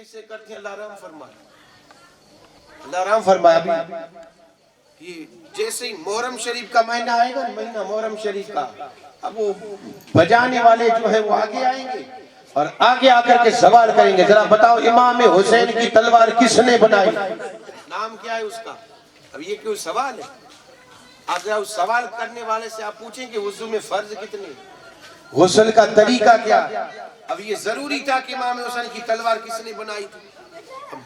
کیسے کرتے ہیں؟ اللہ رحم فرمائے، اللہ رحم فرمائے۔ ابھی یہ جیسے ہی محرم شریف کا مہینہ آئے گا، مہینہ محرم شریف کا، اب وہ بجانے والے جو ہے وہ آگے آئیں گے اور آگے آ کر کے سوال کریں گے، ذرا بتاؤ امام حسین کی تلوار کس نے بنائی؟ نام کیا ہے اس کا؟ اب یہ کوئی سوال ہے؟ اگر اس سوال کرنے والے سے آپ پوچھیں کہ وضو میں فرض کتنے، غسل کا طریقہ کیا، اب یہ ضروری تھا کہ امام حسین کی تلوار کس نے بنائی تھی؟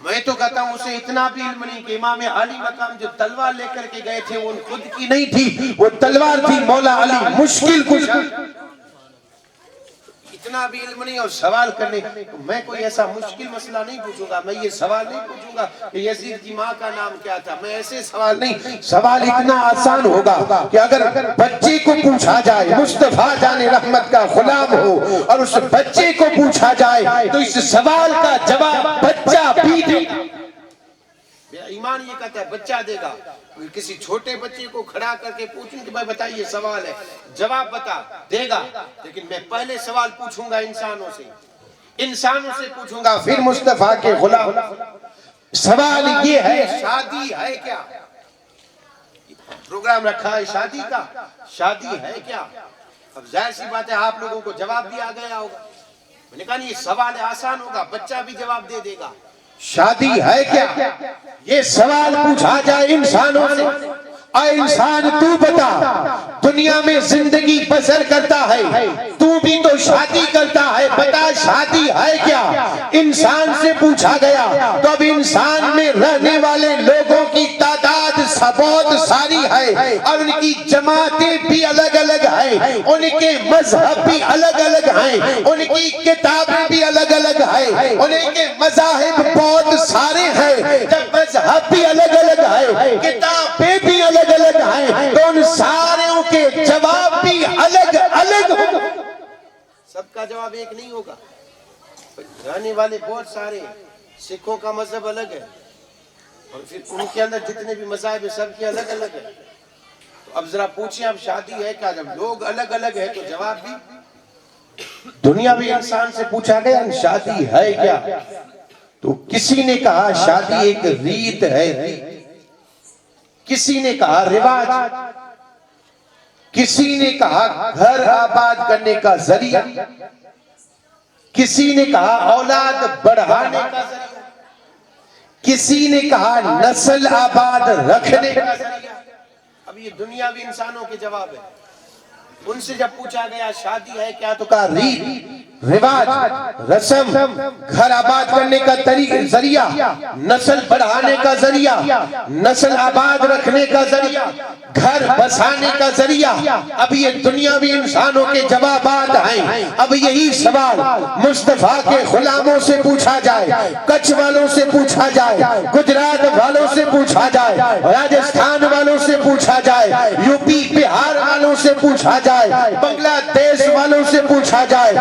میں تو کہتا ہوں اسے اتنا بھی علم نہیں کہ امام علی مقام جو تلوار لے کر کے گئے تھے وہ ان خود کی نہیں تھی، وہ تلوار تھی مولا علی مشکل کشا۔ اتنا بھی علم نہیں اور سوال کرنے، میں کوئی ایسا مشکل مسئلہ نہیں پوچھوں گا، میں یہ سوال نہیں پوچھوں گا کہ یزید کی ماں کا نام کیا تھا، میں ایسے سوال نہیں، سوال اتنا آسان ہوگا کہ اگر بچے کو پوچھا جائے، مصطفیٰ جان رحمت کا غلام ہو اور اس بچے کو پوچھا جائے تو اس سوال کا جواب بچہ بھی دے گا۔ ایمان یہ کہتا ہے بچہ دے گا، کسی چھوٹے بچے کو کھڑا کر کے پوچھوں کہ بھائی بتائیے سوال ہے، جواب بتا دے گا، لیکن میں پہلے سوال پوچھوں گا انسانوں سے پوچھوں گا، پھر مصطفیٰ کے غلام۔ سوال یہ ہے شادی ہے کیا؟ پروگرام رکھا ہے شادی کا، شادی ہے کیا؟ اب ظاہر سی بات ہے آپ لوگوں کو جواب بھی آ گیا ہوگا، میں نے کہا نہیں یہ سوال آسان ہوگا، بچہ بھی جواب دے دے گا۔ شادی ہے کیا؟ یہ سوال پوچھا جائے انسانوں سے، اے انسان تو بتا، دنیا میں زندگی بسر کرتا ہے، تو بھی تو شادی کرتا ہے، بتا شادی ہے کیا؟ انسان سے پوچھا گیا تو اب انسان میں رہنے والے لوگوں کی تعداد بہت ساری ہے اور ان کی جماعتیں بھی الگ الگ ہیں، ان کے مذہب بھی الگ الگ ہیں، ان کی کتابیں بھی الگ الگ ہیں، ان کے مذاہب بہت سارے ہیں۔ جب مذہب بھی الگ الگ ہے، کتابیں بھی الگ الگ ہیں، تو ان ساروں کے جواب بھی الگ الگ ہوں۔ سب کا جواب ایک نہیں ہوگا، رہنے والے بہت سارے، سکھوں کا مذہب الگ ہے اور پھر ان کے اندر جتنے بھی مذاہب ہیں سب کے الگ الگ ہے، تو اب ذرا پوچھیں اب شادی ہے کیا؟ جب لوگ الگ الگ ہیں تو جواب بھی۔ دنیاوی انسان سے پوچھا گیا شادی ہے کیا؟ تو کسی نے کہا شادی ایک ریت ہے، کسی نے کہا رواج، کسی نے کہا گھر آباد کرنے کا ذریعہ، کسی نے کہا اولاد بڑھانے کا ذریعہ، کسی نے کہا نسل آباد رکھنے کا ذریعہ۔ اب یہ دنیاوی انسانوں کے جواب ہے، ان سے جب پوچھا گیا شادی ہے کیا تو کہا ریت، رواج، رسم، گھر آباد کرنے کا ذریعہ، نسل بڑھانے کا ذریعہ، نسل آباد رکھنے کا ذریعہ، گھر بسانے کا ذریعہ۔ اب یہ دنیاوی انسانوں کے جوابات ہیں، اب یہی سوال مصطفیٰ کے غلاموں سے پوچھا جائے، کچھ والوں سے پوچھا جائے، گجرات والوں سے پوچھا جائے، راجستھان والوں سے پوچھا جائے، یو پی بہار والوں سے پوچھا جائے، بنگلہ دیش والوں سے پوچھا جائے،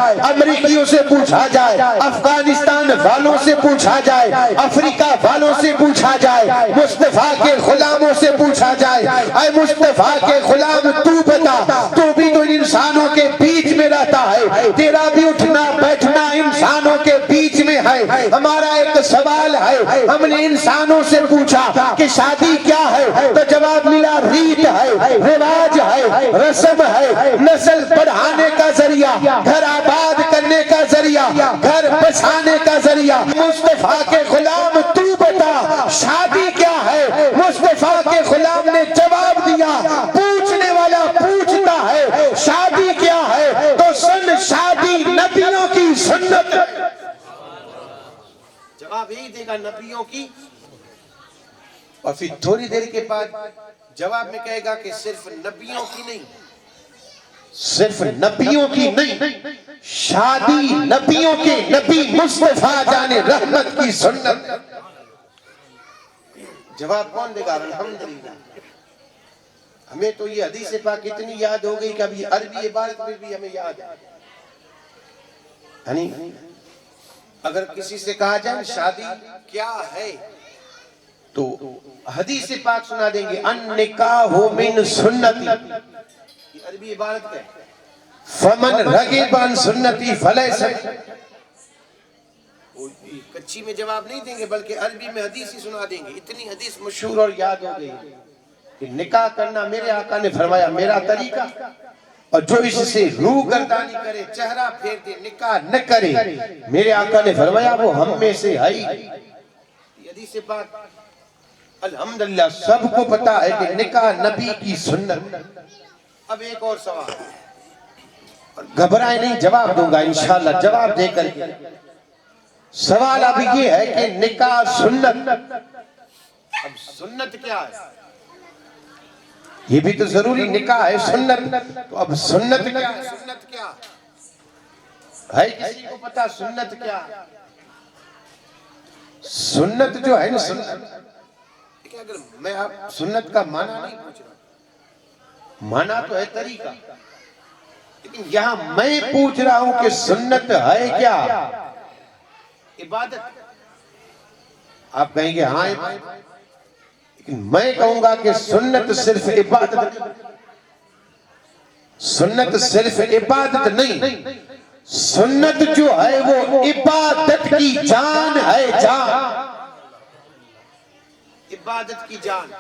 امریکیوں سے پوچھا جائے، افغانستان والوں سے پوچھا جائے، افریقہ والوں سے پوچھا جائے، مصطفیٰ کے غلاموں سے پوچھا جائے، اے مصطفیٰ کے غلام تو بتا، تو بھی تو انسانوں کے بیچ میں رہتا ہے، تیرا بھی اٹھنا بیٹھنا انسانوں کے بیچ میں ہے۔ ہمارا ایک سوال ہے، ہم نے انسانوں سے پوچھا کہ شادی کیا ہے تو جواب ملا ریت ہے، رواج ہے، رسم ہے، نسل بڑھانے کا ذریعہ، گھر آباد کرنے کا ذریعہ، گھر بسانے کا ذریعہ۔ مصطفیٰ کے غلام تو بتا شادی کیا ہے؟ مصطفیٰ کے غلام نے جواب دیا، پوچھنے والا پوچھتا ہے شادی کیا ہے تو سن شادی نبیوں کی سنت، جواب یہی دے گا نبیوں کی، اور پھر تھوڑی دیر کے بعد جواب میں کہے گا کہ صرف نبیوں کی نہیں، صرف نبیوں کی نہیں، شادی نبیوں کے نبی مصطفیٰ جان رحمت کی سنت۔ جواب کون دے گا؟ الحمدللہ۔ ہمیں تو یہ حدیث پاک اتنی یاد ہو گئی کہ ابھی عربی عبارت میں بھی ہمیں یاد ہے، یعنی اگر کسی سے کہا جائے شادی کیا ہے تو حدیث پاک سنا دیں گے، النکاح من سنتی، یہ عربی عبارت ہے، فمن رغب عن سنتی فلیس، کچی میں جواب نہیں دیں گے بلکہ عربی میں حدیث ہی سنا دیں گے. اتنی حدیث مشہور اور یاد ہو گئی کہ نکاح کرنا میرے آقا نے فرمایا میرا طریقہ، اور جو اس سے روح گردانی کرے، چہرہ پھیر دے، نکاح نہ کرے، میرے آقا نے فرمایا وہ ہم میں سے ہے. یہ حدیث پاک الحمدللہ سب کو پتا ہے کہ نکاح نبی کی سنت. اب ایک اور سوال، اور گھبرائے نہیں، جواب دوں گا انشاءاللہ. جواب دے کر سوال اب یہ ہے کہ نکاح سنت، اب سنت کیا ہے؟ یہ بھی تو ضروری، نکاح ہے سنت، تو اب سنت کیا ہے؟ سنت کیا ہے؟ کسی کو پتا سنت کیا ہے؟ سنت جو ہے نا، سنت اگر میں آپ سنت کا معنی نہیں پوچھ رہا، معنی تو ہے طریقہ، لیکن یہاں میں پوچھ رہا ہوں کہ سنت ہے کیا؟ عبادت. آپ کہیں گے ہاں عبادت، لیکن میں کہوں گا کہ سنت صرف عبادت، سنت صرف عبادت نہیں، سنت جو ہے وہ عبادت کی جان ہے. جان، عبادت کی جان.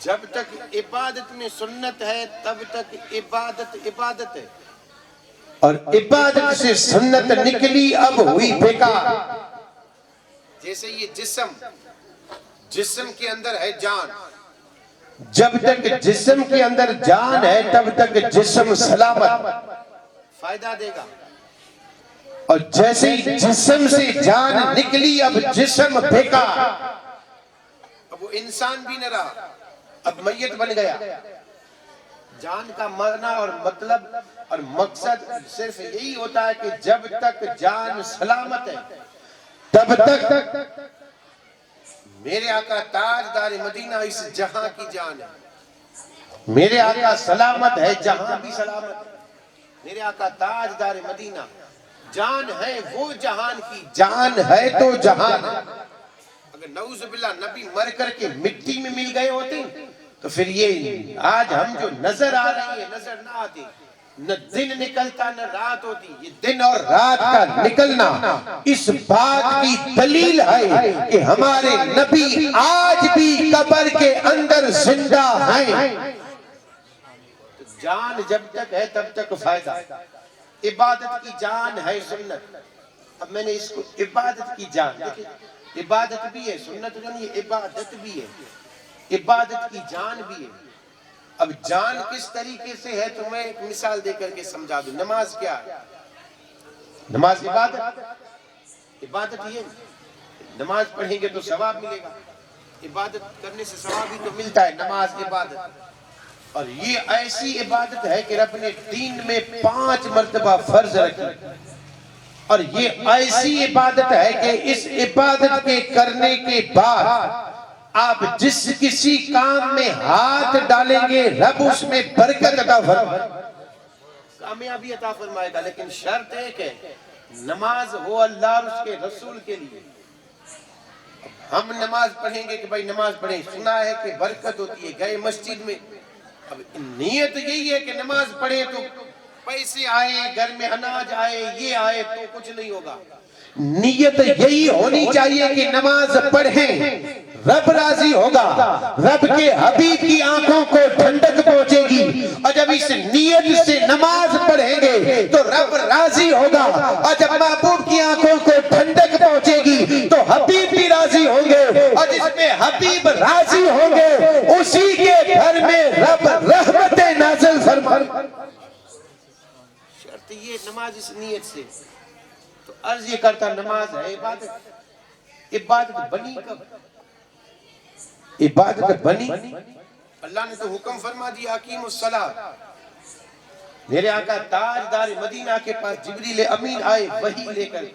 جب تک عبادت میں سنت ہے تب تک عبادت عبادت ہے، اور عبادت سے سنت نکلی اب ہوئی بیکار. جیسے یہ جسم کے اندر ہے جان، جب تک جسم کے اندر جان ہے تب تک جسم سلامت، فائدہ دے گا. اور جیسے ہی جسم سے جان نکلی اب جسم بیکار، اب وہ انسان بھی نہ رہا، اب میت بن گیا. جان کا معنی اور مطلب اور مقصد صرف یہی ہوتا ہے کہ جب تک جان سلامت ہے تب تک میرے آقا تاجدار مدینہ اس جہاں کی جان ہے. میرے آقا سلامت ہے، جہاں بھی سلامت ہے. میرے آقا تاجدار مدینہ جان ہے، وہ جہان کی جان ہے تو جہان ہے. اگر نعوذ باللہ نبی مر کر کے مٹی میں مل گئے ہوتے تو پھر یہ آج ہم جو نظر آ رہی ہے نظر نہ آتی، نہ دن نکلتا نہ رات ہوتی. یہ دن اور رات کا نکلنا اس بات کی دلیل ہے کہ ہمارے نبی آج بھی قبر کے اندر زندہ ہیں. جان جب تک ہے تب تک فائدہ. عبادت کی جان ہے سنت. اب میں نے اس کو عبادت کی جان، دیکھیں عبادت بھی ہے سنت جو نہیں، عبادت بھی ہے، عبادت کی جان بھی ہے. اب جان کس طریقے سے ہے تو میں ایک مثال دے کر کے سمجھا دوں. نماز کیا ہے؟ نماز عبادت، عبادت یہ نماز پڑھیں گے تو ثواب ملے گا. عبادت کرنے سے ثواب ہی تو ملتا ہے. نماز عبادت، اور یہ ایسی عبادت ہے کہ رب نے دین میں 5 مرتبہ فرض رکھی، اور یہ ایسی عبادت ہے کہ اس عبادت کے کرنے کے بعد آپ جس کسی کام میں ہاتھ ڈالیں گے رب اس میں برکت عطا فرمائے گا، کامیابی عطا فرمائے گا. لیکن شرط ایک ہے، نماز ہو اللہ اور اس کے رسول کے لیے. ہم نماز پڑھیں گے کہ بھائی نماز پڑھیں، سنا ہے کہ برکت ہوتی ہے، گئے مسجد میں، اب نیت یہی ہے کہ نماز پڑھیں تو پیسے آئے، گھر میں اناج آئے، یہ آئے، تو کچھ نہیں ہوگا. نیت یہی ہونی چاہیے کہ نماز پڑھیں رب راضی ہوگا، رب کے حبیب کی آنکھوں کو ٹھنڈک پہنچے گی. اور جب اس نیت سے نماز پڑھیں گے تو رب راضی ہوگا، اور جب محبوب کی آنکھوں کو ٹھنڈک پہنچے گی تو حبیب بھی راضی ہوں گے، اور جس میں حبیب راضی ہوں گے اسی کے گھر میں رب رحمت نازل فرمائے. شرط یہ نماز اس نیت سے. تو عرض یہ کرتا نماز ہے عبادت. عبادت بنی کب؟ عبادت بنی اللہ نے تو حکم فرما دیا اقیموا الصلاۃ. میرے آقا تاجدار مدینہ کے پاس جبریل امین آئے وحی لے کر،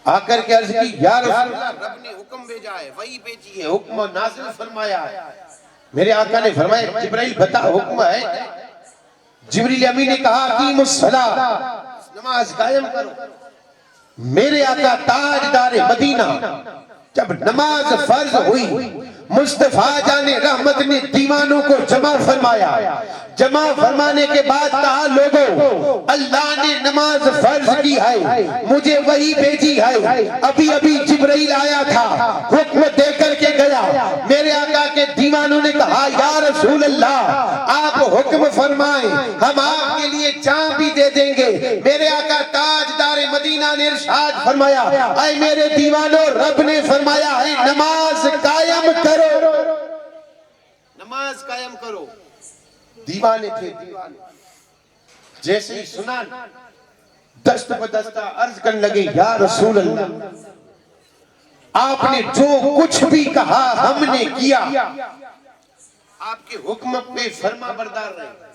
آ کر کے عرض کی یا رسول اللہ رب نے حکم بھیجا ہے، وحی بھیجی ہے، حکم نازل فرمایا ہے. میرے آقا نے فرمایا جبرائیل بتا حکم ہے. جبریل امین نے کہا اقیموا الصلاۃ، نماز قائم کرو. میرے آقا تاجدار مدینہ جب نماز فرض ہوئی مصطفیٰ جان رحمت نے دیوانوں کو جمع فرمایا. جمع فرمانے کے بعد کہا لوگوں اللہ نے نماز فرض کی ہے, مجھے وہی بھیجی ہے. ابھی ابھی جبرائیل آیا تھا, حکم دے کر کے گیا. میرے آقا کے دیوانوں نے کہا یا رسول اللہ آپ حکم فرمائیں, ہم آپ کے لیے جان بھی دے دیں گے. میرے آقا تاجدار مدینہ نے ارشاد فرمایا اے میرے دیوانوں, رب نے فرمایا ہے نماز قائم کرو, نماز قائم کرو. دیوانے تھے دیوانے. جیسے ہی سنا دست بدستہ عرض کرنے لگے یا رسول اللہ آپ نے جو کچھ بھی کہا ہم نے کیا. آپ کے حکم پہ فرما بردار رہے,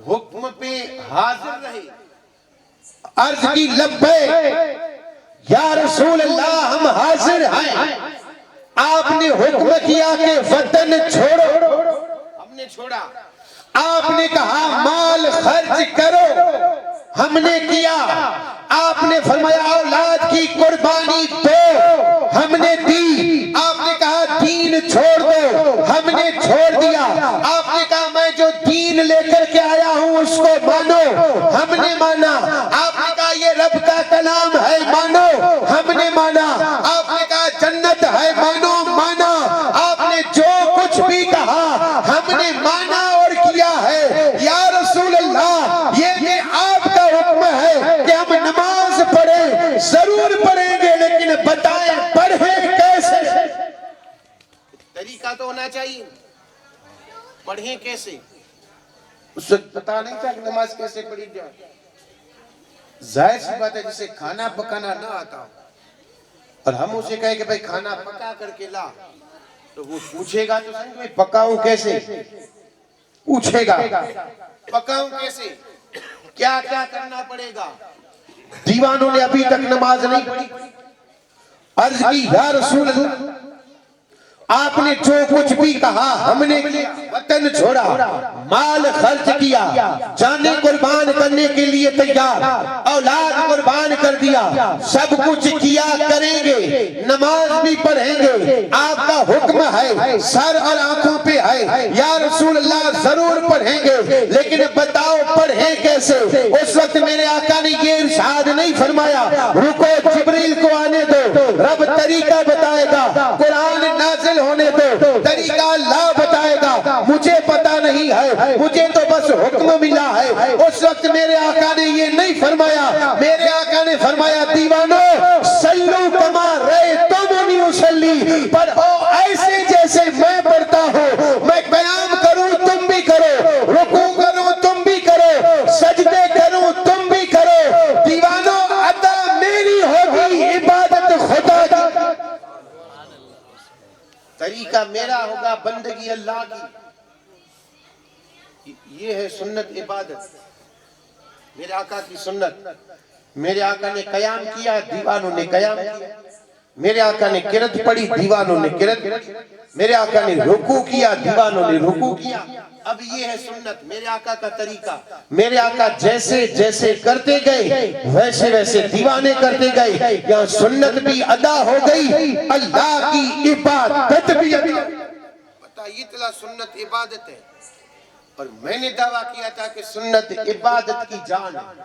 حکم پہ حاضر رہے. عرض کی لبیک یا رسول اللہ ہم حاضر ہیں. آپ نے حکم کیا کہ وطن چھوڑو, ہم نے چھوڑا. آپ نے کہا مال خرچ کرو, ہم نے کیا. آپ نے فرمایا اولاد کی قربانی دو, ہم نے دی. آپ نے کہا دین چھوڑ دو, ہم نے چھوڑ دیا. آپ نے کہا میں جو دین لے کر کے آیا ہوں اس کو مانو, ہم نے مانا. آپ نے کہا یہ رب کا کلام ہے, مانو, ہم نے مانا. آپ نے کہا جنت ہے, مانو, مانا. آپ نے جو کچھ بھی کہا ہم نے مانا اور کیا ہے. یا رسول اللہ یہ بھی آپ کا حکم ہے کہ ہم نماز پڑھیں, ضرور پڑھیں گے, لیکن بتائیں پڑھیں کیسے. طریقہ تو ہونا چاہیے, پڑھیں کیسے. اس وقت پتا نہیں تھا کہ نماز کیسے پڑھی جائے. ظاہر سی بات ہے جسے کھانا پکانا نہ آتا اور ہم اسے کہیں کہ بھئی کھانا پکا کر کے لا, تو وہ پوچھے گا تو سنگ میں پکاؤں کیسے, پوچھے گا پکاؤں کیسے, کیا کیا کرنا پڑے گا. دیوانوں نے ابھی تک نماز نہیں پڑھی. عرض کی یا رسول اللہ آپ نے جو کچھ بھی کہا ہم نے کیا. وطن چھوڑا, مال خرچ کیا, جانیں قربان کرنے کے لیے تیار, اولاد قربان کر دیا, سب کچھ کیا کریں گے, نماز بھی پڑھیں گے. آپ کا حکم ہے, سر اور آنکھوں پہ ہے. یا رسول اللہ ضرور پڑھیں گے, لیکن بتاؤ پڑھیں کیسے. اس وقت میرے آقا نے یہ ارشاد نہیں فرمایا رکو جبریل کو آنے دو, رب طریقہ بتائے گا. قرآن نازل ہونے دو, طریقہ اللہ بتائے گا. مجھے پتا نہیں ہے, مجھے تو بس حکم ملا ہے. اس وقت میرے آقا نے یہ نہیں فرمایا. میرے آقا نے فرمایا دیوانو صلو کما رأیتمونی اصلی, پڑھو ایسے جیسے میں پڑھتا ہوں. میں قیام کروں تم بھی کرو, رکوع کروں تم بھی کرو, سجدے کروں تم بھی کرو. دیوانو ادا میری ہوگی, عبادت خدا کی. طریقہ میرا ہوگا, بندگی اللہ کی. یہ ہے سنت عبادت, میرے آقا کی سنت. میرے آقا نے قیام کیا, دیوانوں نے قیام کیا. میرے آقا نے قرات پڑھی, دیوانوں نے قرات. میرے آقا نے رکوع کیا, دیوانوں نے رکوع کیا. اب یہ ہے سنت, میرے آقا کا طریقہ. میرے آقا جیسے جیسے کرتے گئے ویسے ویسے دیوانے کرتے گئے. یہاں سنت بھی ادا ہو گئی, اللہ کی عبادت بھی ادا. پتہ یہ تلا سنت عبادت ہے, اور میں نے دعویٰ کیا تھا کہ سنت عبادت کی جان ہے.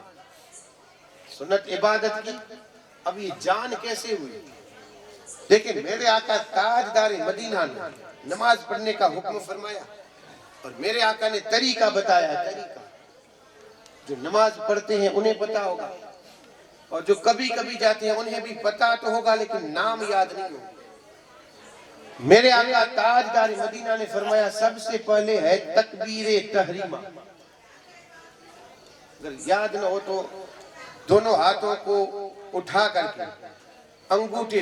سنت عبادت کی اب یہ جان کیسے ہوئی. لیکن میرے آقا تاجدار مدینہ نے نماز پڑھنے کا حکم فرمایا, اور میرے آقا نے طریقہ بتایا. طریقہ جو نماز پڑھتے ہیں انہیں پتا ہوگا, اور جو کبھی کبھی جاتے ہیں انہیں بھی پتا تو ہوگا, لیکن نام یاد نہیں ہوگا. میرے آقا تاجدار مدینہ نے فرمایا سب سے پہلے ہے تکبیر تحریمہ. اگر یاد نہ ہو تو دونوں ہاتھوں کو اٹھا کر کے انگوٹھے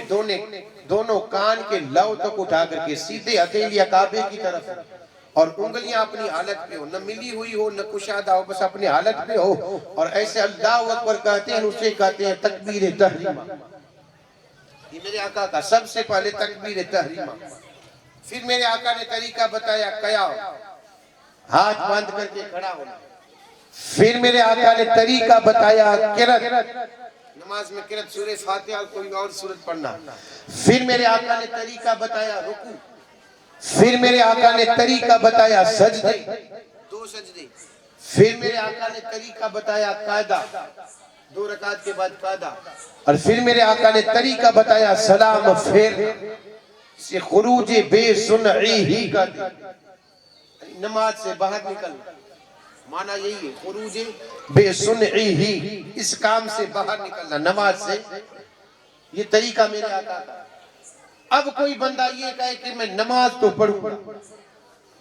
دونوں کان کے لو تک اٹھا کر کے سیدھے ہتھیلیاں کعبے کی طرف, اور انگلیاں اپنی حالت پہ ہو, نہ ملی ہوئی ہو نہ کشادہ ہو, بس اپنی حالت پہ ہو. اور ایسے اللہ اکبر کہتے ہیں, اسے کہتے ہیں تکبیر تحریمہ. یہ میرے آقا کا سب سے پہلے تکبیر تحریمہ. پھر میرے آقا نے طریقہ بتایا قیام, ہاتھ باندھ کر کے کھڑا ہونا. پھر میرے آقا نے طریقہ بتایا قرات, نماز میں قرات سورہ فاتحہ اور کوئی اور سورت پڑھنا. پھر میرے آقا نے طریقہ بتایا رکوع, پھر میرے آقا نے طریقہ بتایا سجدے، 2 سجدے، پھر میرے آقا نے طریقہ بتایا قاعدہ، 2 رکعت کے بعد قعدہ، اور پھر میرے آقا نے طریقہ بتایا سلام، پھر سے خروج بے سنعی ہی کا نماز سے باہر نکلنا، معنی یہی ہے خروج بے سنعی ہی، اس کام سے باہر نکلنا، نماز سے، یہ طریقہ میرے آقا کا۔ اب کوئی بندہ یہ کہے کہ میں نماز تو پڑھوں گا،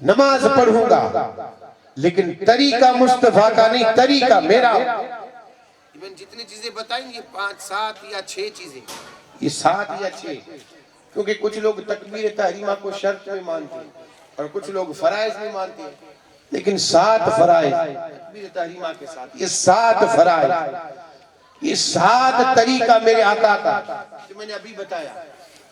نماز پڑھوں گا لیکن طریقہ مصطفیٰ کا نہیں، طریقہ میرا۔ میں جتنی چیزیں بتائیں گے 5 7 یا 6 چیزیں، یہ 7 یا 6، کیونکہ کچھ لوگ تکبیر تحریمہ کو شرط میں مانتے ہیں اور کچھ لوگ فرائض میں مانتے ہیں، لیکن 7 فرائض، تکبیر تحریمہ کے ساتھ یہ 7 فرائض، یہ 7 طریقہ میرے آقا کا جو میں نے ابھی بتایا۔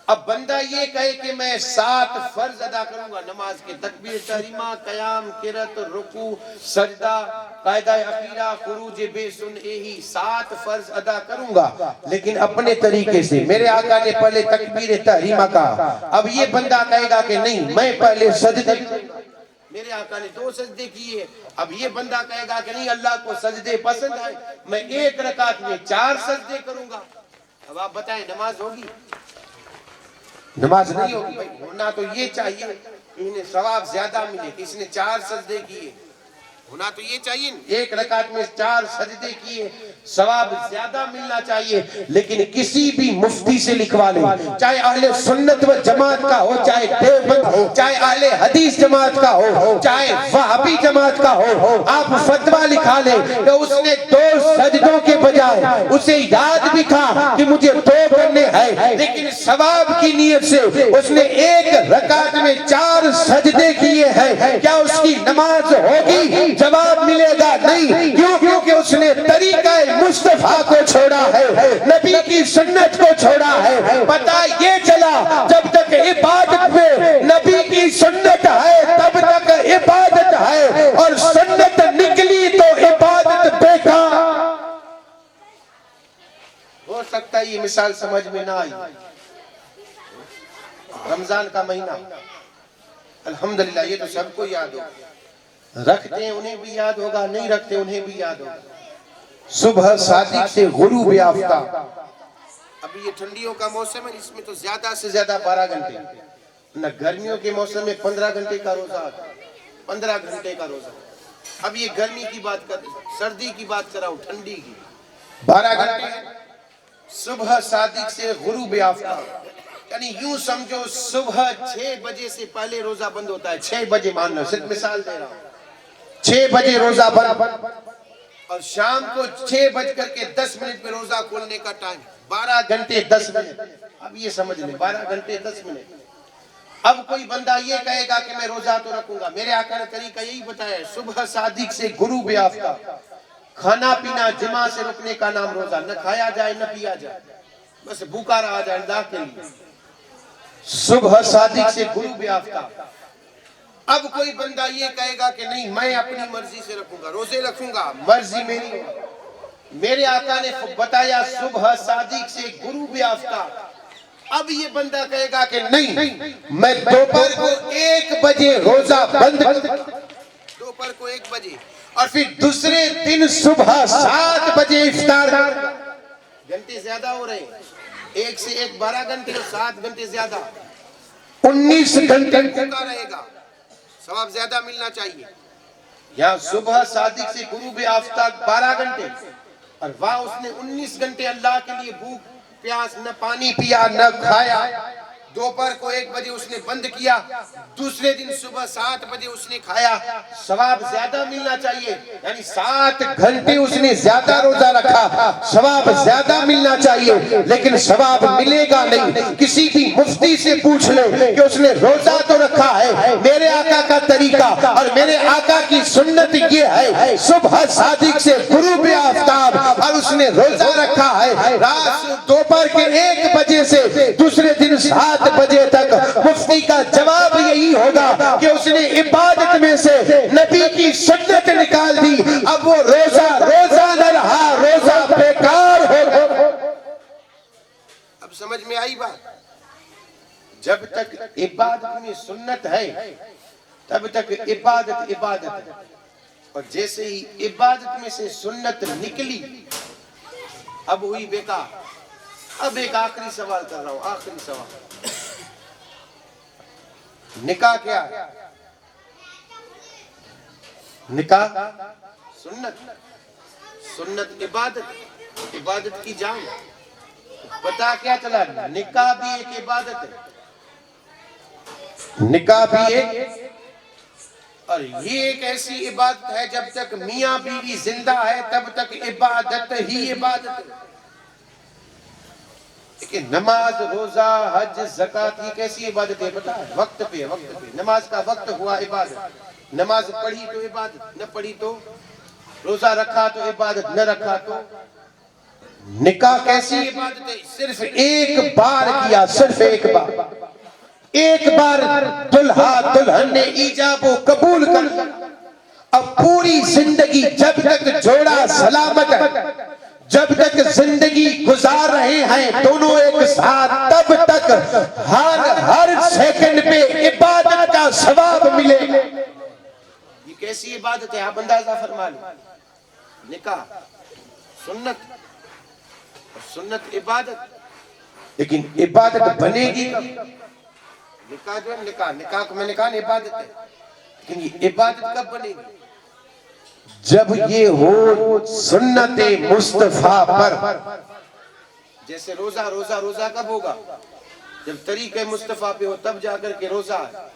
اب بندہ یہ کہے کہ میں 7 فرض ادا کروں گا نماز کے، تکبیر تحریمہ، قیام، قرات، رکوع، سجدہ، قاعدہ اخیرہ، خروج بے سنعی ہی، 7 فرض ادا کروں گا، لیکن اپنے طریقے سے۔ میرے آقا نے پہلے تکبیر تحریمہ کہا، اب یہ بندہ کہے گا کہ نہیں میں پہلے سجدے، میرے آقا نے 2 سجدے کیے، اب یہ بندہ کہے گا کہ نہیں اللہ کو سجدے پسند ہے، میں 1 رکعت میں 4 سجدے کروں گا۔ اب آپ بتائیں نماز ہوگی؟ نماز نہیں نہیں ہوگی بھائی، ہونا تو یہ چاہیے کہ انہیں ثواب زیادہ ملے، کہ اس نے 4 سجدے کیے، ہونا تو یہ چاہیے، 1 رکعت میں 4 سجدے کیے، ثواب زیادہ ملنا چاہیے۔ لیکن کسی بھی مفتی سے لکھوا لیں، چاہے اہل سنت و جماعت کا ہو، چاہے دیوبند ہو، چاہے اہل حدیث جماعت کا ہو، چاہے وہابی جماعت کا ہو، آپ فتویٰ لکھا لیں کہ اس نے 2 سجدوں کے بجائے اسے یاد بھی تھا کہ مجھے 2 کرنے ہیں، لیکن ثواب کی نیت سے اس نے 1 رکعت میں 4 سجدے کیے ہیں، کیا اس کی نماز ہوگی؟ جواب ملے گا نہیں، کیوں؟ کیونکہ اس نے طریقہ مصطفیٰ کو چھوڑا ہے، نبی کی سنت کو چھوڑا ہے۔ پتہ یہ چلا جب تک عبادت میں نبی کی سنت ہے تب تک عبادت ہے، اور سنت نکلی تو عبادت بیکار۔ ہو سکتا ہے یہ مثال سمجھ میں نہ آئی، رمضان کا مہینہ، الحمدللہ یہ تو سب کو یاد ہو، رکھتے ہیں انہیں بھی یاد ہوگا، نہیں رکھتے انہیں بھی یاد ہوگا۔ صبح صادق سے غروب یافتہ، ابھی یہ ٹھنڈیوں کا موسم ہے، اس میں تو زیادہ سے زیادہ 12 گھنٹے، نہ گرمیوں کے موسم میں 15 گھنٹے کا روزہ آتا ہے، 15 گھنٹے کا روزہ۔ اب یہ گرمی کی بات کر رہے ہیں، سردی کی بات کر رہا ہوں، ٹھنڈی کی، 12 گھنٹے، صبح صادق سے غروب یافتہ، یعنی یوں سمجھو صبح 6 بجے سے پہلے روزہ بند ہوتا ہے، 6 بجے مان لو، صرف مثال دے رہا ہوں، 6 بجے روزہ بند، اور شام کو 6:10 پہ روزہ کھولنے کا ٹائم، 12 گھنٹے 10 منٹ۔ اب یہ سمجھ لیں 12 گھنٹے 10 منٹ۔ اب کوئی بندہ یہ کہے گا کہ میں روزہ تو رکھوں گا، میرے آقا نے طریقہ یہی بتایا ہے، صبح صادق سے غروب یافتہ، کھانا پینا جمع سے رکنے کا نام روزہ، نہ کھایا جائے نہ پیا جائے، بس بھوکا رہا جائے اللہ کے لیے، صبح صادق سے غروب یافتہ۔ اب کوئی بندہ یہ کہے گا کہ نہیں میں اپنی مرضی سے رکھوں گا، روزے رکھوں گا، مرضی میری ہوگی، میرے آقا نے بتایا صبح صادق سے غروب یافتہ۔ اب یہ بندہ کہے گا کہ نہیں میں دوپہر کو 1 بجے روزہ بند، دوپہر کو 1 بجے، اور پھر دوسرے دن صبح 7 بجے افطار، گھنٹے زیادہ ہو رہے ہیں، 1 سے 1 12 گھنٹے اور 7 گھنٹے زیادہ، 19 گھنٹے، بھوکا رہے گا، ثواب زیادہ ملنا چاہیے۔ یہاں صبح صادق سے غروب آفتاب 12 گھنٹے، اور وہاں اس نے 19 گھنٹے اللہ کے لیے بھوک پیاس، نہ پانی پیا نہ کھایا، دوپہر کو 1 بجے اس نے بند کیا، دوسرے دن صبح 7 بجے اس نے کھایا، ثواب زیادہ ملنا چاہیے، یعنی 7 گھنٹے اس نے زیادہ روزہ رکھا، ثواب زیادہ ملنا چاہیے، لیکن ثواب ملے گا نہیں۔ کسی بھی مفتی سے پوچھ لے کہ اس نے روزہ تو رکھا ہے، میرے آقا کا طریقہ اور میرے آقا کی سنت یہ ہے، صبح صادق سے غروب آفتاب، اور اس نے روزہ رکھا ہے رات دوپہر کے 1 بجے سے دوسرے دن 7 بجے تک، مفتی کا جواب یہی ہوگا کہ اس نے عبادت میں سے نبی کی سنت نکال دی، اب وہ روزہ نہ رہا، روزہ بیکار ہو گیا۔ اب سمجھ میں آئی بات؟ جب تک عبادت میں سنت ہے تب تک عبادت عبادت ہے، اور جیسے ہی عبادت میں سے سنت نکلی اب ہوئی بیکار۔ اب ایک آخری سوال کر رہا ہوں، آخری سوال، نکاح کیا ہے؟ نکاح سنت، سنت عبادت، عبادت کی جان۔ پتا کیا چلا؟ نکاح بھی ایک عبادت ہے، نکاح بھی ایک، اور یہ ایک ایسی عبادت ہے جب تک میاں بیوی زندہ ہے تب تک عبادت ہی عبادت ہے۔ لیکن نماز، روزہ، حج، زکوٰۃ یہ کیسی عبادت ہے پتہ ہے؟ وقت پہ، وقت پہ، نماز کا وقت ہوا عبادت، نماز پڑھی تو عبادت، نہ پڑھی تو، روزہ رکھا تو عبادت، نہ رکھا تو۔ نکاح کیسی عبادت ہے؟ صرف ایک بار کیا، صرف ایک بار، ایک بار دلہا دلہن نے ایجاب و قبول کر لیا، اب پوری زندگی جب تک جوڑا سلامت ہے، جب تک زندگی گزار رہے ہیں دونوں ایک ساتھ، تب تک ہر سیکنڈ پہ عبادت کا ثواب ملے۔ یہ کیسی عبادت ہے آپ اندازہ فرما لیں۔ نکاح سنت، سنت عبادت، لیکن عبادت بنے گی کب؟ نکاح جو ہے نکاح کو میں نے کہا عبادت ہے، لیکن یہ عبادت کب بنے گی؟ جب یہ ہو سنت مصطفیٰ پر۔ جیسے روزہ کب ہوگا؟ جب طریقہ مصطفیٰ پہ ہو تب جا کر کے روزہ ہے،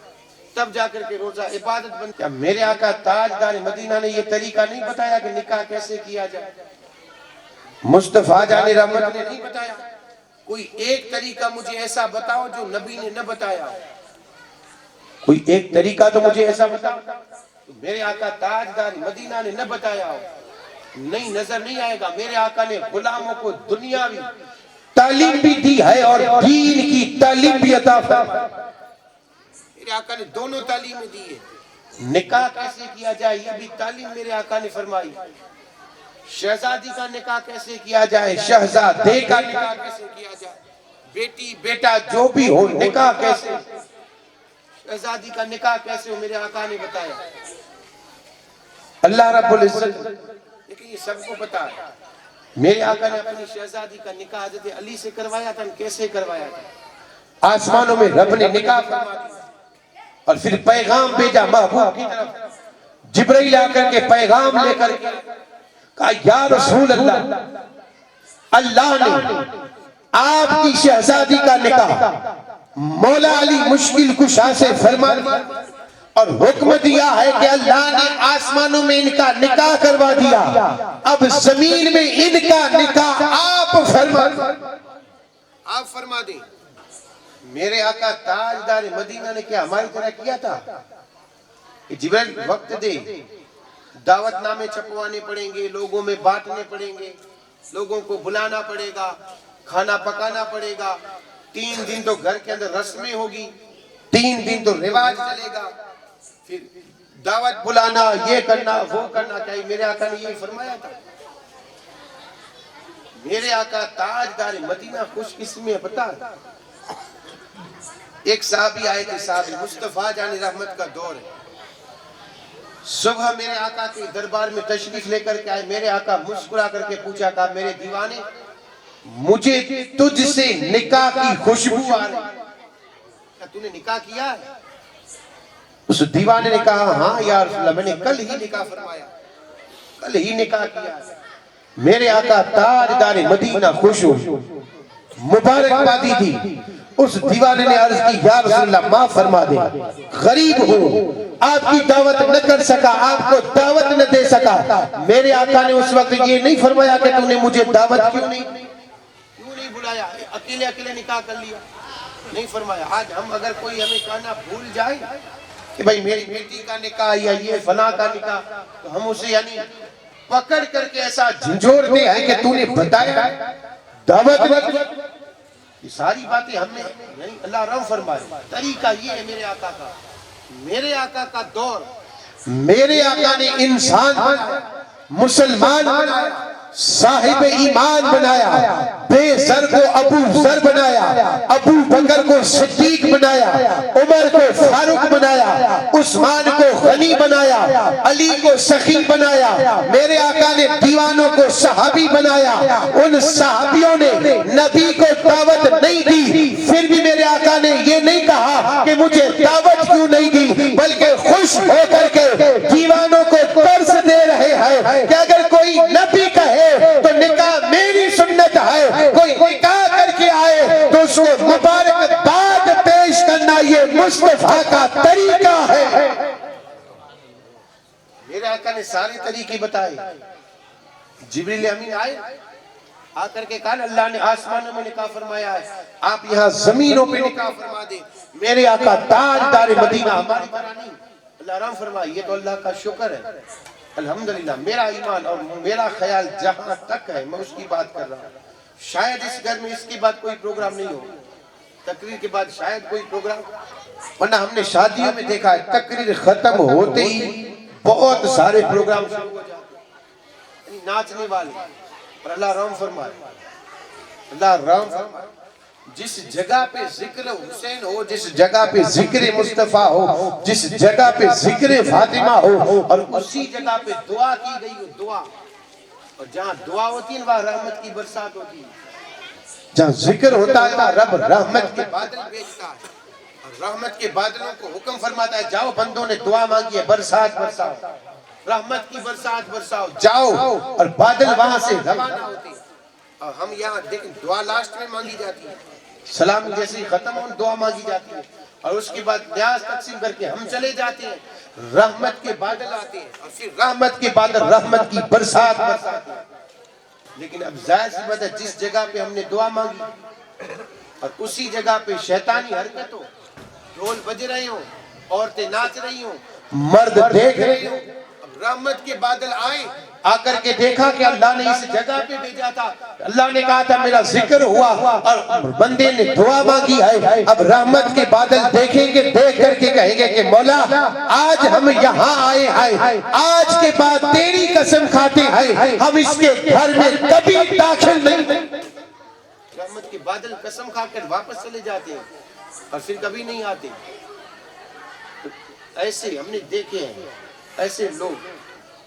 تب جا کر کے روزہ عبادت بن۔ کیا میرے آقا تاجدار مدینہ نے یہ طریقہ نہیں بتایا کہ نکاح کیسے کیا جائے؟ مصطفیٰ جان رحمت نے نہیں بتایا؟ کوئی ایک طریقہ مجھے ایسا بتاؤ جو نبی نے نہ بتایا، کوئی ایک طریقہ تو مجھے ایسا بتاؤ میرے آقا تاجدار مدینہ نے نہ بتایا ہو، نہیں نظر نہیں آئے گا۔ میرے آقا نے غلاموں کو دنیاوی تعلیم بھی دی ہے اور دین کی تعلیم بھی عطا فرمائی۔ میرے آقا نے دونوں تعلیمیں دی ہے۔ نکاح کیسے کیا جائے یہ بھی تعلیم میرے آقا نے فرمائی۔ شہزادی کا نکاح کیسے کیا جائے، شہزادے کا نکاح کیسے کیا جائے، بیٹی بیٹا جو بھی ہو نکاح کیسے، شہزادی کا نکاح کیسے ہو میرے آقا نے بتایا۔ اللہ رب العزت، لیکن یہ سب کو پتا ہے میرے آقا نے اپنی شہزادی کا نکاح حضرت علی سے کروایا تھا، کیسے کروایا تھا؟ آسمانوں میں رب نے نکاح فرما دیا اور پھر پیغام بھیجا محبوب کی طرف، جبرائیل آ کر کے پیغام لے کر کے کہا یا رسول اللہ، اللہ نے آپ کی شہزادی کا نکاح مولا علی مشکل کشا سے فرما دیا اور حکم دیا ہے کہ اللہ نے آسمانوں میں ان کا نکاح کروا دیا، اب زمین میں ان کا نکاح آپ فرما دیں۔ میرے آقا تاجدار مدینہ نے کیا ہماری طرح کیا تھا کہ جبرائیل وقت دے، دعوت نامے چھپوانے پڑیں گے، لوگوں میں بانٹنے پڑیں گے، لوگوں کو بلانا پڑے گا، کھانا پکانا پڑے گا، 3 دن تو گھر کے اندر رسمیں ہوگی، 3 دن تو رواج چلے گا، پھر دعوت بلانا، یہ کرنا وہ کرنا چاہیے۔ میرے آقا نے یہ فرمایا تھا۔ میرے آقا تاجدار مدینہ خوش قسمی ہے، پتہ ہے ایک صحابی آئے تھے، صحابی مصطفیٰ جان رحمت کا دور ہے، صبح میرے آقا کے دربار میں تشریف لے کر کے آئے۔ میرے آقا مسکرا کر کے پوچھا، کہا میرے دیوانے مجھے تجھ سے نکاح کی خوشبو آ رہی ہے، کیا تو نے نکاح کیا ہے؟ اس دیوانے نے کہا ہاں یا رسول اللہ، میں نے کل ہی نکاح فرمایا، کل ہی نکاح کیا ہے۔ میرے آقا تاجدار مدینہ خوش ہو، مبارکبادی تھی۔ اس دیوانے نے عرض کی یا رسول اللہ معاف فرما دے، غریب ہوں، آپ کی دعوت نہ کر سکا، آپ کو دعوت نہ دے سکا۔ میرے آقا نے اس وقت یہ نہیں فرمایا کہ تو نے مجھے دعوت کیوں نہیں بلایا، اکیلے اکیلے نکاح کر لیا، نہیں فرمایا۔ آج ہم اگر کوئی ہمیں کہنا بھول جائے کہ بھائی میری بیٹی کا نکاح یا یہ فلاں کا نکاح، تو ہم اسے یعنی پکڑ کر کے ایسا جھنجھوڑتے ہیں کہ تو نے بتایا دعوت نہیں۔ یہ ساری باتیں ہم نے یعنی اللہ رحم فرمائے۔ طریقہ یہ ہے میرے آقا کا، میرے آقا کا دور، میرے آقا نے انسان بنایا، مسلمان بنایا، صاحب ایمان بنایا، بے زر کو ابو زر بنایا، ابو بکر کو صدیق بنایا۔ بنایا، عمر کو فاروق بنایا، عثمان کو غنی بنایا، علی کو سخی بنایا، میرے آقا نے دیوانوں کو صحابی بنایا۔ ان صحابیوں نے نبی کو دعوت نہیں دی، پھر بھی میرے آقا نے یہ نہیں کہا کہ مجھے دعوت کیوں نہیں دی، بلکہ خوش ہو کر کے دیوانوں کو درس دے رہے ہیں کہ اگر کوئی نبی کہے تو نکاح میری سنت ہے، کوئی نکاح کر کے آئے تو اس کو مبارکباد پیش کرنا یہ مصطفیٰ کا طریقہ ہے۔ میرے آقا نے سارے طریقے بتائے۔ جبریل امین آئے، آ کر کے کہا اللہ نے آسمانوں میں نکاح فرمایا ہے، آپ یہاں زمینوں پہ نکاح فرما دیں۔ میرے آقا تاجدار مدینہ، ہماری طرح نہیں، اللہ رحم فرمائے، یہ تو اللہ کا شکر ہے۔ الحمدللہ میرا ایمان اور میرا خیال جہاں تک ہے میں اس کی بات کر رہا ہوں، شاید اس گھر میں اس کے بعد کوئی پروگرام نہیں ہو، تقریر کے بعد شاید کوئی پروگرام، ورنہ ہم نے شادیوں میں دیکھا ہے تقریر ختم ہوتے ہی بہت سارے پروگرام شروع ہو جاتے ہیں، یعنی ناچنے والے۔ اور اللہ رحم فرمائے، اللہ رحم فرمائے، جس جگہ پہ ذکر حسین ہو، جس جگہ پہ ذکر مصطفیٰ ہو، جس جگہ پہ ذکر فاطمہ ہو، اور اسی جگہ پہ دعا کی گئی ہو، دعا، اور جہاں دعا ہوتی ہے وہاں رحمت کی برسات ہوتی ہے، جہاں ذکر ہوتا ہے وہاں رب رحمت کے بادل بھیجتا ہے، اور رحمت کے بادلوں کو حکم فرماتا ہے جاؤ بندوں نے دعا مانگی ہے، برسات برساؤ، رحمت کی برسات برساؤ، جاؤ، اور بادل وہاں سے روانہ ہوتے ہیں۔ اور ہم یہاں دیکھیں دعا لاسٹ میں مانگی جاتی ہے، سلام جیسے ختم ہو دعا مانگی جاتی ہے، اور اس کے بعد نیاز تقسیم کر کے ہم چلے جاتے ہیں، رحمت کے بادل آتے ہیں، اور پھر رحمت کے بادل رحمت کی برسات برساتے ہیں۔ لیکن اب ظاہر سی بات ہے جس جگہ پہ ہم نے دعا مانگی اور اسی جگہ پہ شیطانی حرکت ہو، ڈھول بج رہے ہوں، عورتیں ناچ رہی ہوں، مرد دیکھ رہے ہوں، اب رحمت کے بادل آئے، آ کر کے دیکھا کہ اللہ نے اس جگہ پہ بھیجا تھا، اللہ نے کہا تھا میرا ذکر ہوا اور بندے نے دعا مانگی ہے، اب رحمت کے بادل دیکھیں گے، دیکھ کر کے کہیں گے کہ مولا آج ہم یہاں آئے ہیں، آج کے بعد تیری قسم کھاتے ہیں ہم اس کے گھر میں کبھی داخل نہیں۔ رحمت کے بادل قسم کھا کر واپس چلے جاتے ہیں اور پھر کبھی نہیں آتے۔ ایسے ہم نے دیکھے ہیں، ایسے لوگ،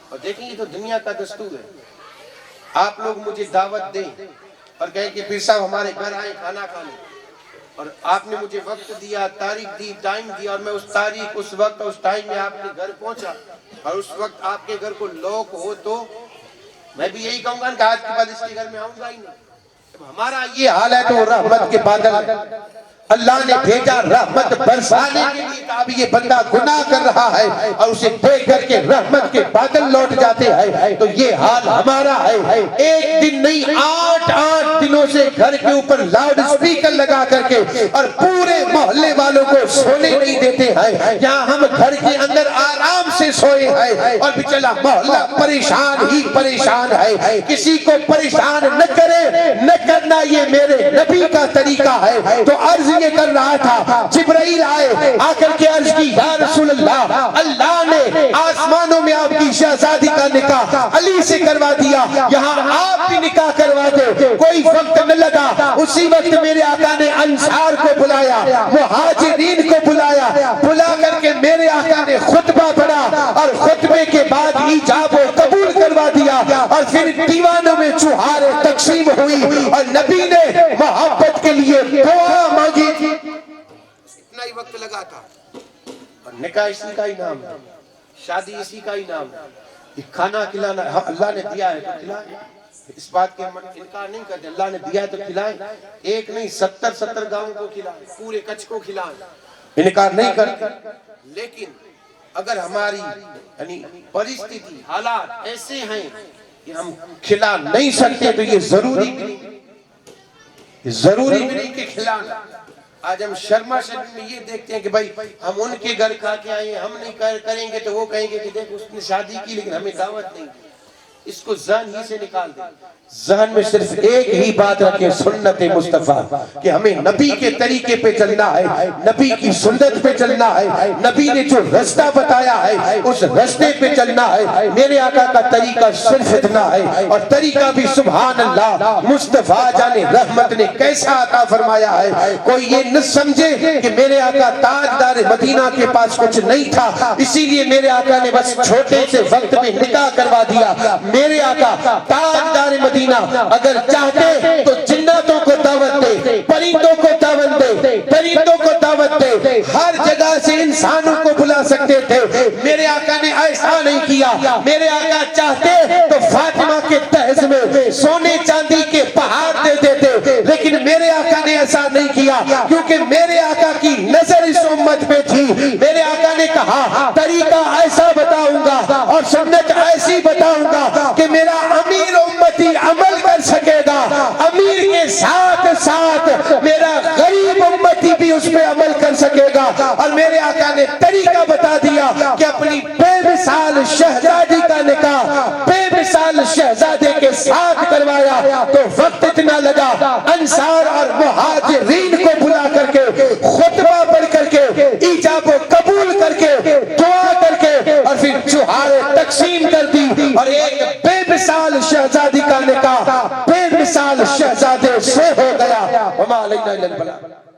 اور دیکھیں یہ تو دنیا کا دستور ہے۔ آپ لوگ مجھے دعوت دیں اور کہیں کہ پیر صاحب ہمارے گھر آئیں کھانا کھانے، اور آپ نے مجھے وقت دیا، تاریخ دی، ٹائم دیا، اور میں اس تاریخ، اس وقت، اس ٹائم میں آپ کے گھر پہنچا، اور اس وقت آپ کے گھر کو لوک ہو تو میں بھی یہی کہوں گا کہ آج کے بعد اس کے گھر میں آؤں گا ہی نہیں۔ ہمارا یہ حال ہے تو رحمت کے بادل اللہ نے بھیجا رحمت برسانے کے لیے، اب یہ بندہ گناہ کر رہا ہے اور اسے دیکھ کر کے رحمت کے بادل لوٹ جاتے ہیں، تو یہ حال ہمارا ہے۔ ایک دن نہیں 8 دنوں سے گھر کے اوپر لاؤڈ اسپیکر لگا کر کے اور پورے محلے والوں کو سونے نہیں دیتے ہیں، یہاں ہم گھر کے اندر آرام سے سوئے ہیں اور بچلا محلہ پریشان ہی پریشان ہے۔ کسی کو پریشان نہ کرے، نہ کرنا یہ میرے نبی کا طریقہ ہے۔ تو عرض یہ کر رہا تھا، جبرائیل آئے، آ کر کے عرض کی یا رسول اللہ، اللہ نے آسمانوں میں آپ کی شہزادی کا نکاح علی سے کروا دیا، یہاں آپ بھی نکاح کروا دے۔ کوئی وقت نہ لگا، اسی وقت میرے آقا نے انصار کو بلایا، مہاجرین کو بلایا، بلا کر کے میرے آقا نے خطبہ پڑھا اور خطبے کے بعد ایجاب و قبول کروا دیا، اور پھر دیوانوں میں چوہاریں تقسیم ہوئی اور نبی نے محبت کے لیے دعا مانگی۔ اتنا ہی وقت لگا تھا، اور نکاح اسی کا ہی نام ہے، شادی اسی کا ہی نام ہے، یہ کھانا کھلانا اللہ نے دیا ہے تو کھلائیں، اس بات کے ہم انکار نہیں کرتے، اللہ نے دیا ہے تو کھلائیں، ایک نہیں 70 گاؤں کو کھلائیں، پورے کچھ کو کھلائیں، انکار نہیں کرتے، لیکن اگر ہماری یعنی پریستھتی حالات ایسے ہیں کہ ہم کھلا نہیں سکتے تو یہ ضروری نہیں کہ کھلانا۔ آج ہم شرما شریف میں یہ دیکھتے ہیں کہ بھائی ہم ان کے گھر کھا کے آئے ہیں، ہم نہیں کریں گے تو وہ کہیں گے کہ دیکھ اس نے شادی کی لیکن ہمیں دعوت نہیں دی۔ اس کو ذہن ہی سے نکال دیں. ذہن میں صرف ایک ہی بات رکھیں، سنت مصطفیٰ، کہ ہمیں نبی کے طریقے پہ چلنا ہے، نبی کی سنت پہ چلنا ہے، نبی نے جو رستہ بتایا ہے اس رستے پہ چلنا ہے. میرے آقا کا طریقہ صرف اتنا ہے، اور طریقہ بھی سبحان اللہ مصطفیٰ جانے رحمت نے کیسا عطا فرمایا ہے. کوئی یہ نہ سمجھے کہ میرے آقا تاجدار مدینہ کے پاس کچھ نہیں تھا اسی لیے میرے آقا نے بس چھوٹے سے وقت میں نکاح کروا دیا. میرے آقا تاجدار مدینہ اگر چاہتے تو جناتوں کو دعوت دے، پرندوں کو دعوت دے، پرندوں کو دعوت دے، ہر جگہ سے انسانوں کو بلا سکتے تھے. میرے آقا نے ایسا نہیں کیا. میرے آقا چاہتے تو فاطمہ کے دہلیز میں سونے چاندی کے پہاڑ دے دیتے، لیکن میرے آقا نے ایسا نہیں کیا، کیونکہ میرے آقا کی نظر اس امت پہ تھی. میرے آقا نے کہا طریقہ ایسا بتاؤں گا اور سنت ایسی بتاؤں گا کہ میرا امیر امتی عمل کر سکے گا، امیر کے ساتھ ساتھ میرا غریب امتی بھی اس پہ عمل کر سکے گا. اور میرے آقا نے طریقہ بتا دیا کہ اپنی بے مثال شہزادی کا نکاح بے مثال شہزادے کے ساتھ کروایا تو وقت اتنا لگا انصار اور مہاجرین کو بلا کر کے خطبہ پڑھ کر کے ایجاب و قبول کر کے دعا کر کے اور پھر چوہارے تقسیم کر دی، اور ایک بے مثال شہزادی کا نکاح بے مثال شہزادے سے ہو گیا. وما علینا الا البلاغ.